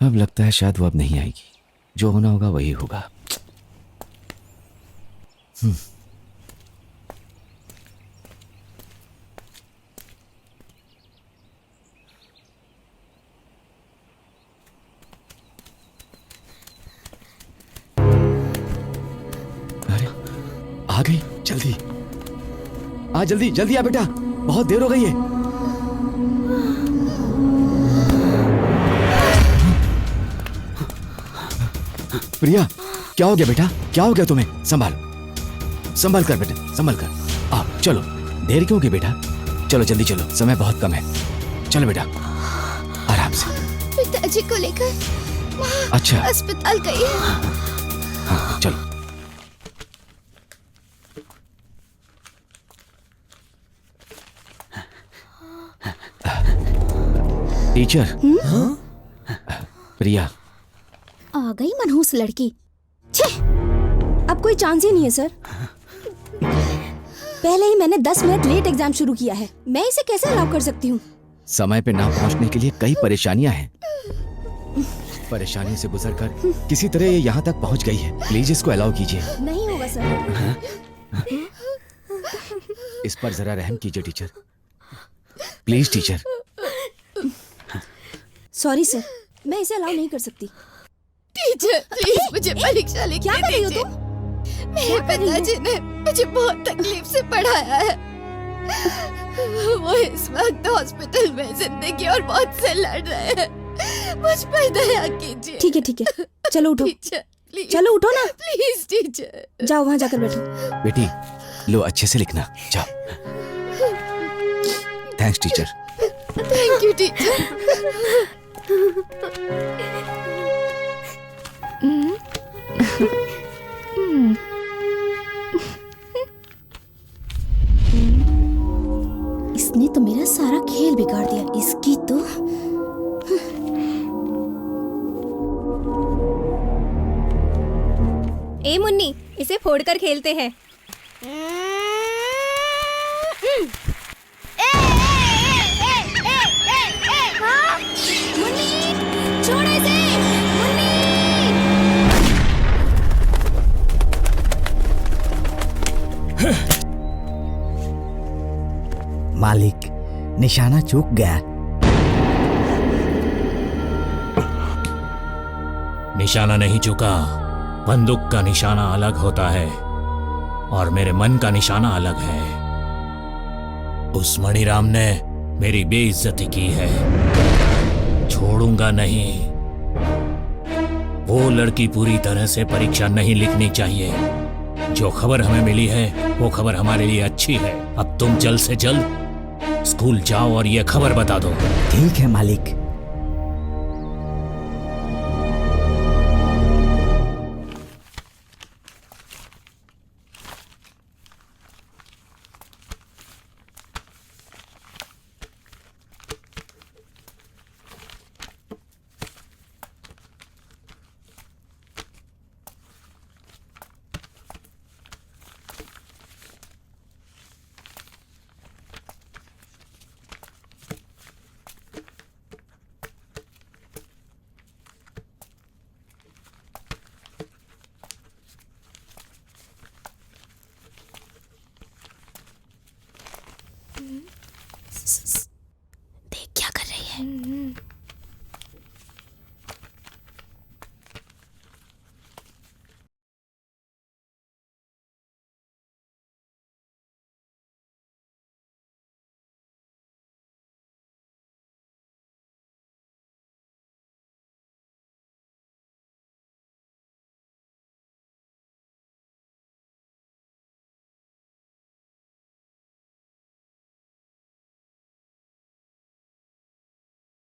अब लगता है शायद वो अब नहीं आएगी। जो होना होगा वही होगा। अरे आ गई, जल्दी आ, जल्दी जल्दी आ बेटा, बहुत देर हो गई है। प्रिया, क्या हो गया बेटा, क्या हो गया तुम्हें? संभाल संभाल कर बेटा, संभाल कर। आ चलो, देर क्यों होगी बेटा? चलो जल्दी चलो, समय बहुत कम है। चलो बेटा, आराम से। पिताजी को लेकर अच्छा, अस्पताल गई है। हाँ चलो। टीचर। प्रिया। आ गई मनहूस लड़की। छे, अब कोई चांस ही नहीं है सर। पहले ही मैंने 10 मिनट लेट एग्जाम शुरू किया है, मैं इसे कैसे अलाउ कर सकती हूँ? समय पे ना पहुंचने के लिए कई परेशानियां हैं। परेशानियों से गुजरकर किसी तरह ये यहाँ तक पहुंच गई है। प्लीज इसको अलाउ कीजिए। नहीं होगा सर। इस पर जरा रहम कीजिए teacher, please teacher. Sorry sir, मैं इसे अलाउ नहीं कर सकती। टीचर प्लीज मुझे परीक्षा लिखने क्या कर रही हो दीजिए। तुम? मेरे पिताजी ने मुझे बहुत तकलीफ से पढ़ाया है। वो इस वक्त हॉस्पिटल में जिंदगी और मौत से लड़ रहे हैं। मुझ पर दया कीजिए। ठीक है, चलो उठो। टीचर प्लीज, चलो उठो ना। Please teacher. जाओ वहाँ जाकर बैठो। बेटी लो, अच्छे से लिखना, जाओ। Thanks teacher. Thank you teacher. इसने तो मेरा सारा खेल बिगाड़ दिया। इसकी तो ए मुन्नी, इसे फोड़कर खेलते हैं। छोड़ इसे। मालिक, निशाना चूक गया। निशाना नहीं चुका। बंदूक का निशाना अलग होता है और मेरे मन का निशाना अलग है। उस मणिराम ने मेरी बेइज्जती की है, छोड़ूंगा नहीं। वो लड़की पूरी तरह से परीक्षा नहीं लिखनी चाहिए। जो खबर हमें मिली है वो खबर हमारे लिए अच्छी है। अब तुम जल्द से जल्द स्कूल जाओ और ये खबर बता दो। ठीक है मालिक। देख क्या कर रही है।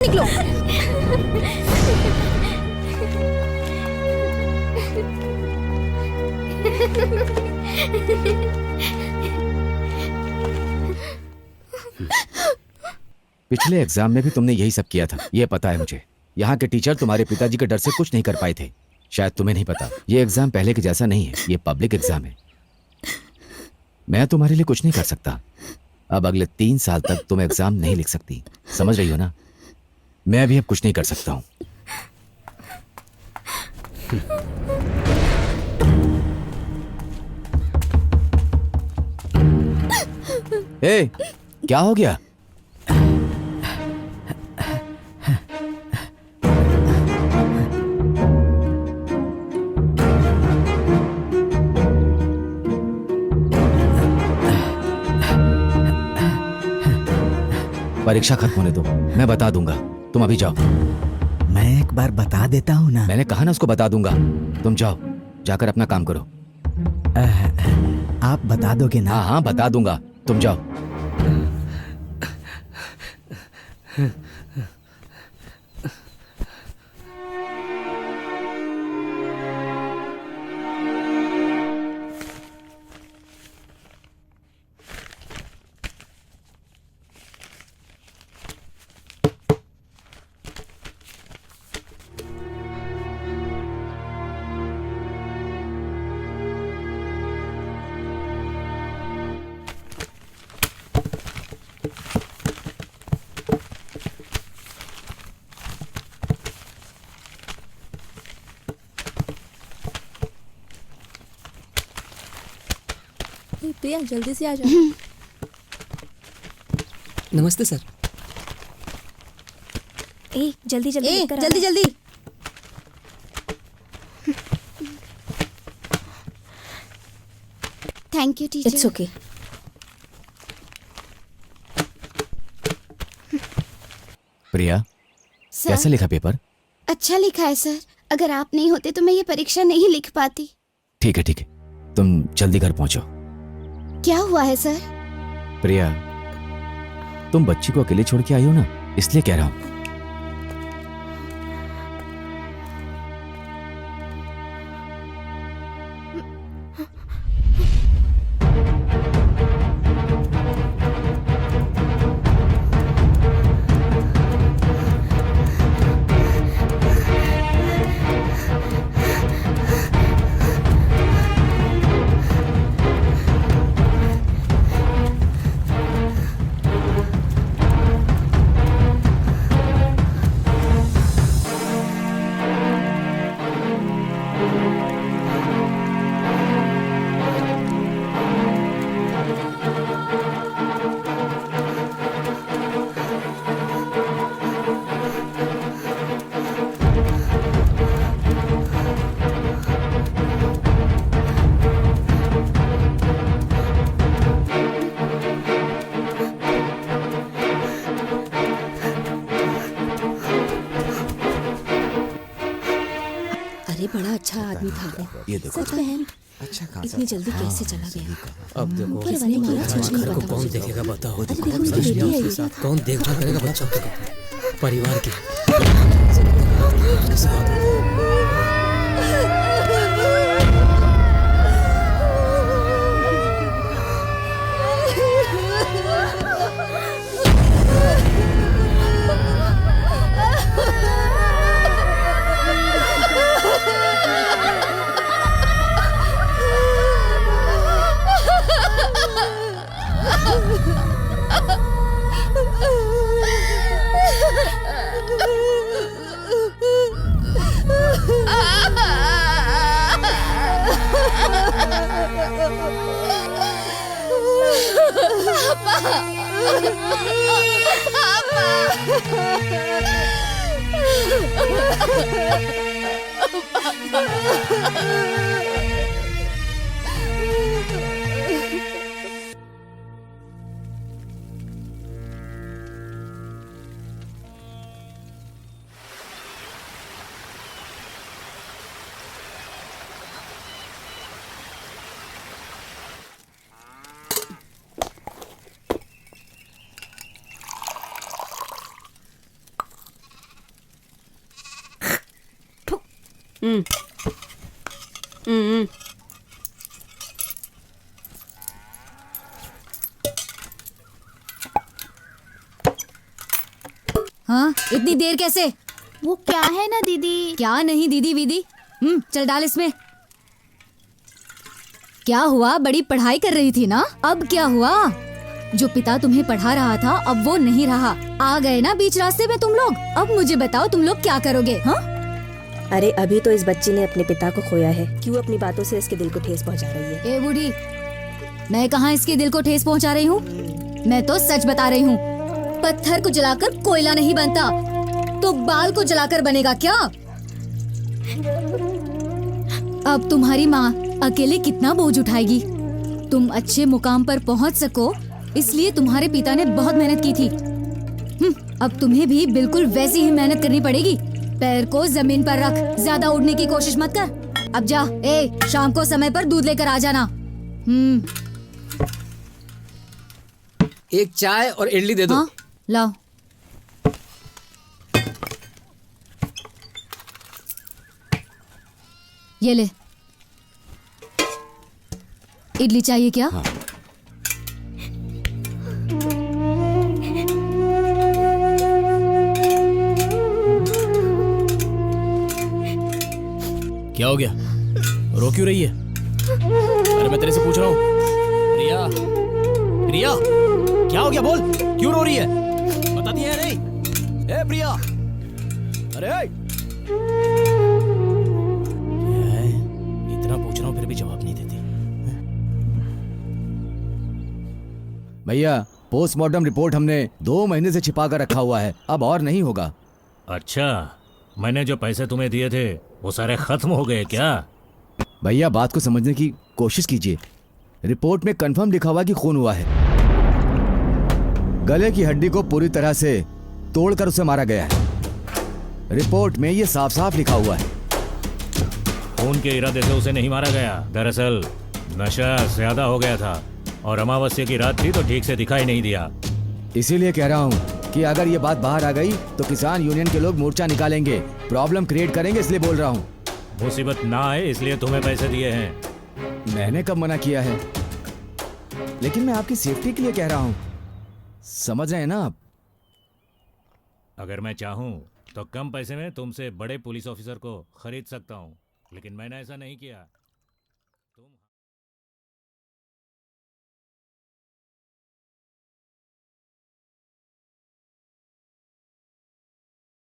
निकलो। पिछले एग्जाम में भी तुमने यही सब किया था, ये पता है मुझे। यहाँ के टीचर तुम्हारे पिताजी के डर से कुछ नहीं कर पाए थे। शायद तुम्हें नहीं पता, ये एग्जाम पहले के जैसा नहीं है, ये पब्लिक एग्जाम है। मैं तुम्हारे लिए कुछ नहीं कर सकता। अब अगले 3 साल तक तुम एग्जाम नहीं लिख सकती, समझ रही हो ना? मैं भी अब कुछ नहीं कर सकता हूँ। ए, क्या हो गया? परीक्षा खत्म होने दो, मैं बता दूंगा। तुम अभी जाओ। मैं एक बार बता देता हूँ ना। मैंने कहा ना उसको बता दूंगा। तुम जाओ, जाकर अपना काम करो। आप बता दोगे ना? हाँ हाँ बता दूंगा, तुम जाओ। प्रिया जल्दी से आ जा। नमस्ते सर। ए जल्दी जल्दी लेकर आ। जल्दी जल्दी। Thank you teacher. It's okay. Priya, sir कैसे लिखा पेपर? अच्छा लिखा है सर। अगर आप नहीं होते तो मैं ये परीक्षा नहीं लिख पाती। ठीक है ठीक है, तुम जल्दी घर पहुंचो। क्या हुआ है सर? प्रिया, तुम बच्ची को अकेले छोड़ के आई हो ना, इसलिए कह रहा हूं। अरे बड़ा अच्छा आदमी था वो। ये देखो, सच बहन, अच्छा इतनी जल्दी कैसे चला गया? अब देखो ऊपर वाले महाराज कुछ नहीं घर को पता कौन मुझे। देखेगा बताओ। अरे देखो मेरी बेटी है ये। कौन देखभाल करेगा बच्चों की, परिवार की। हाँ, इतनी देर कैसे? वो क्या है ना दीदी। क्या नहीं दीदी वीदी। चल डाल इसमें। क्या हुआ? बड़ी पढ़ाई कर रही थी ना, अब क्या हुआ? जो पिता तुम्हें पढ़ा रहा था अब वो नहीं रहा। आ गए ना बीच रास्ते में तुम लोग। अब मुझे बताओ तुम लोग क्या करोगे? हाँ अरे अभी तो इस बच्ची ने अपने पिता को खोया है, क्यों अपनी बातों से इसके दिल को ठेस पहुंचा रही है? ए बूढ़ी, मैं कहाँ इसके दिल को ठेस पहुंचा रही हूँ? मैं तो सच बता रही हूँ। पत्थर को जलाकर कोयला नहीं बनता, तो बाल को जलाकर बनेगा क्या? अब तुम्हारी माँ अकेले कितना बोझ उठाएगी? तुम अच्छे मुकाम पर पहुँच सको, इसलिए तुम्हारे पिता ने बहुत मेहनत की थी। अब तुम्हें भी बिल्कुल वैसी ही मेहनत करनी पड़ेगी। पैर को जमीन पर रख, ज्यादा उड़ने की कोशिश मत कर। अब जा, शाम को समय पर दूध लेकर आ जाना। एक चाय और इडली दे दो। हाँ, लाओ। ये ले। इडली चाहिए क्या? हाँ। क्या हो गया? रो क्यों रही है? अरे मैं तेरे से पूछ रहा हूँ। प्रिया, प्रिया, क्या हो गया? बोल, क्यों रो रही है? बताती है नहीं? ए प्रिया, अरे क्या है? इतना पूछ रहा हूँ फिर भी जवाब नहीं देती। भैया, पोस्टमार्टम रिपोर्ट हमने 2 महीने से छिपा कर रखा हुआ है, अब और नहीं होगा। अच्छा, मैंने जो पैसे तुम्हें दिए थे वो सारे खत्म हो गए क्या? भैया, बात को समझने की कोशिश कीजिए। रिपोर्ट में कंफर्म लिखा हुआ कि खून हुआ है। गले की हड्डी को पूरी तरह से तोड़कर उसे मारा गया है। रिपोर्ट में ये साफ साफ लिखा हुआ है। खून के इरादे से उसे नहीं मारा गया। दरअसल नशा ज्यादा हो गया था और अमावस्या की रात थी तो ठीक से दिखाई नहीं दिया। इसीलिए कह रहा हूँ कि अगर ये बात बाहर आ गई तो किसान यूनियन के लोग मोर्चा निकालेंगे, प्रॉब्लम क्रिएट करेंगे, इसलिए बोल रहा हूँ। मुसीबत ना आए इसलिए तुम्हें पैसे दिए हैं। मैंने कब मना किया है? लेकिन मैं आपकी सेफ्टी के लिए कह रहा हूँ, समझ रहे हैं ना आप? अगर मैं चाहूँ तो कम पैसे में तुमसे बड़े पुलिस ऑफिसर को खरीद सकता हूँ, लेकिन मैंने ऐसा नहीं किया।